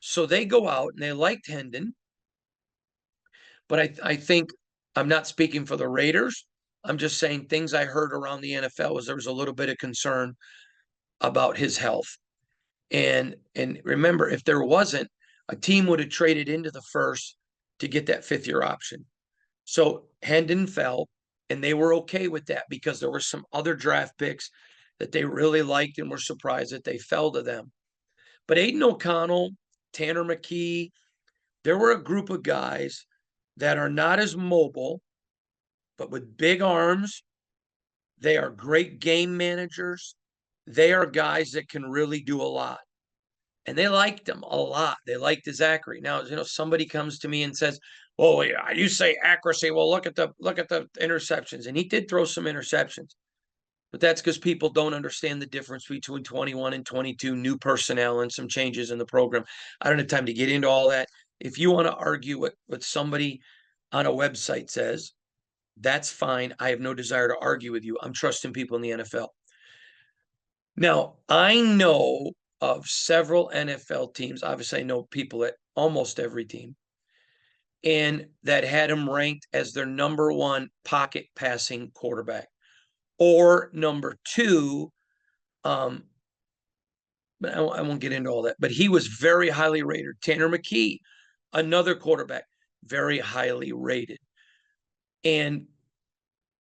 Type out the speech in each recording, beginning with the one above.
So they go out and they liked Hendon, but I think I'm not speaking for the Raiders. I'm just saying things I heard around the NFL was there was a little bit of concern about his health. And remember, if there wasn't, a team would have traded into the first to get that fifth year option. So Hendon fell, and they were okay with that because there were some other draft picks that they really liked and were surprised that they fell to them. But Aidan O'Connell, Tanner McKee, there were a group of guys that are not as mobile, but with big arms. They are great game managers. They are guys that can really do a lot. And they liked him a lot. They liked his accuracy. Now, somebody comes to me and says, "Oh, yeah, you say accuracy. Well, look at the interceptions." And he did throw some interceptions, but that's because people don't understand the difference between 21 and 22, new personnel and some changes in the program. I don't have time to get into all that. If you want to argue what somebody on a website says, that's fine. I have no desire to argue with you. I'm trusting people in the NFL. Now, I know of several NFL teams. Obviously, I know people at almost every team, and that had him ranked as their number one pocket passing quarterback or number two. But I won't get into all that. But he was very highly rated. Tanner McKee, another quarterback, very highly rated. And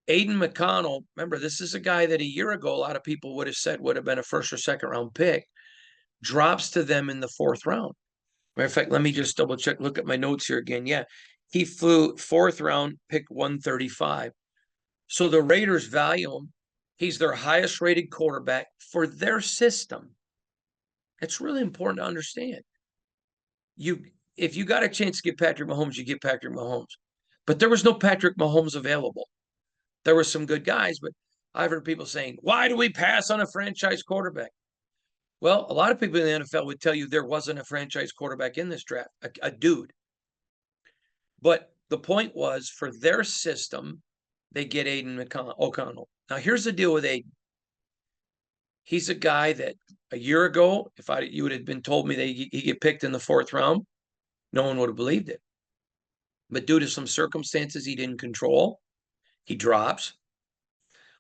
Aidan McConnell, remember, this is a guy that a year ago, a lot of people would have said would have been a first or second round pick, drops to them in the fourth round. Matter of fact, let me just double check, look at my notes here again. Yeah, he flew fourth round, pick 135. So the Raiders value him. He's their highest rated quarterback for their system. It's really important to understand. If you got a chance to get Patrick Mahomes, you get Patrick Mahomes. But there was no Patrick Mahomes available. There were some good guys, but I've heard people saying, "Why do we pass on a franchise quarterback?" Well, a lot of people in the NFL would tell you there wasn't a franchise quarterback in this draft, a dude. But the point was, for their system, they get Aidan O'Connell. Now, here's the deal with Aidan. He's a guy that a year ago, if you would have been told me that he get picked in the fourth round, no one would have believed it. But due to some circumstances he didn't control, he drops.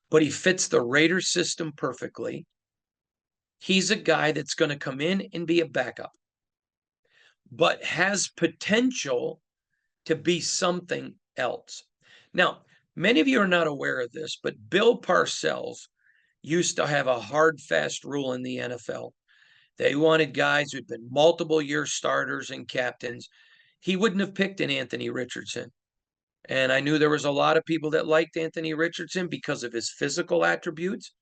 But he fits the Raiders system perfectly. He's a guy that's going to come in and be a backup, but has potential to be something else. Now, many of you are not aware of this, but Bill Parcells used to have a hard, fast rule in the NFL. They wanted guys who'd been multiple year starters and captains. He wouldn't have picked an Anthony Richardson. And I knew there was a lot of people that liked Anthony Richardson because of his physical attributes.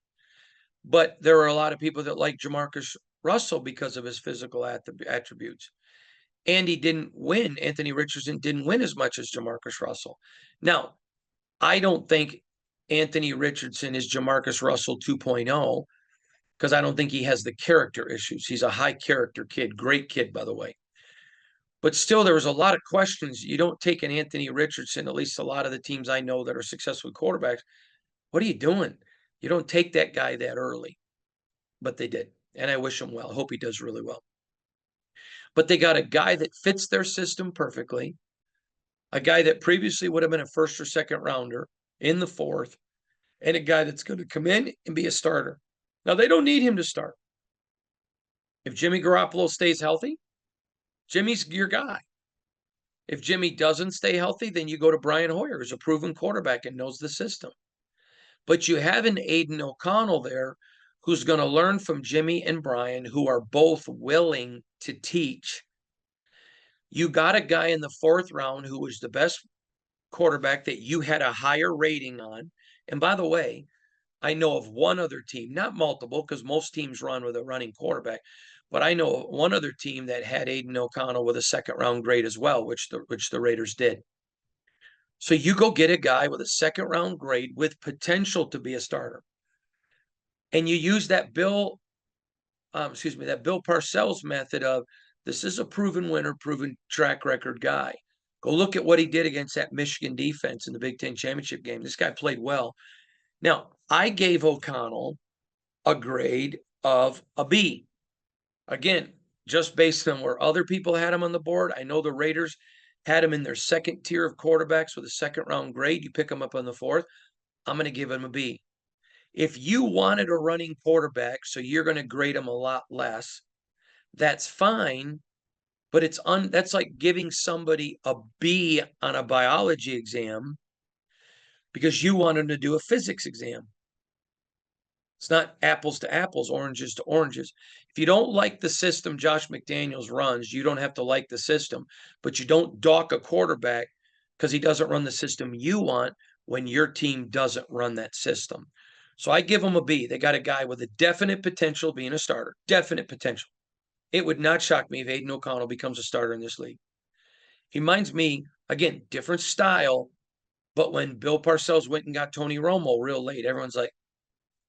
But there were a lot of people that liked Jamarcus Russell because of his physical attributes. And he didn't win. Anthony Richardson didn't win as much as Jamarcus Russell. Now, I don't think Anthony Richardson is Jamarcus Russell 2.0 because I don't think he has the character issues. He's a high character kid, great kid, by the way. But still, there was a lot of questions. You don't take an Anthony Richardson, at least a lot of the teams I know that are successful quarterbacks. What are you doing? You don't take that guy that early. But they did. And I wish him well. I hope he does really well. But they got a guy that fits their system perfectly, a guy that previously would have been a first or second rounder in the fourth, and a guy that's going to come in and be a starter. Now, they don't need him to start. If Jimmy Garoppolo stays healthy, Jimmy's your guy. If Jimmy doesn't stay healthy, then you go to Brian Hoyer, who's a proven quarterback and knows the system. But you have an Aidan O'Connell there who's going to learn from Jimmy and Brian, who are both willing to teach. You got a guy in the fourth round who was the best quarterback that you had a higher rating on. And by the way, I know of one other team, not multiple, because most teams run with a running quarterback, but I know of one other team that had Aidan O'Connell with a second round grade as well, which the Raiders did. So you go get a guy with a second round grade with potential to be a starter. And you use that Bill Parcells method of this is a proven winner, proven track record guy. Go look at what he did against that Michigan defense in the Big Ten championship game. This guy played well. Now, I gave O'Connell a grade of a B. Again, just based on where other people had him on the board. I know the Raiders had him in their second tier of quarterbacks with a second round grade. You pick him up on the fourth. I'm going to give him a B. If you wanted a running quarterback, so you're going to grade him a lot less, that's fine. But that's like giving somebody a B on a biology exam because you want them to do a physics exam. It's not apples to apples, oranges to oranges. If you don't like the system Josh McDaniels runs, you don't have to like the system, but you don't dock a quarterback because he doesn't run the system you want when your team doesn't run that system. So I give them a B. They got a guy with a definite potential being a starter, definite potential. It would not shock me if Aidan O'Connell becomes a starter in this league. He reminds me, again, different style, but when Bill Parcells went and got Tony Romo real late, everyone's like,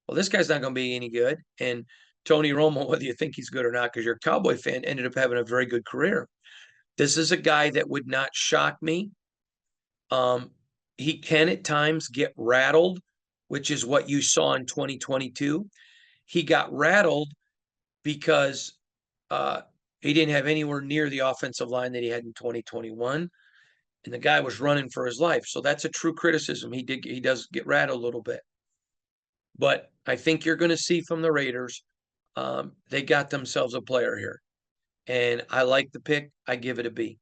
well, this guy's not going to be any good. And Tony Romo, whether you think he's good or not, because you're a Cowboy fan, ended up having a very good career. This is a guy that would not shock me. He can at times get rattled, which is what you saw in 2022. He got rattled because he didn't have anywhere near the offensive line that he had in 2021. And the guy was running for his life. So that's a true criticism. He does get rattled a little bit. But I think you're going to see from the Raiders, they got themselves a player here. And I like the pick. I give it a B.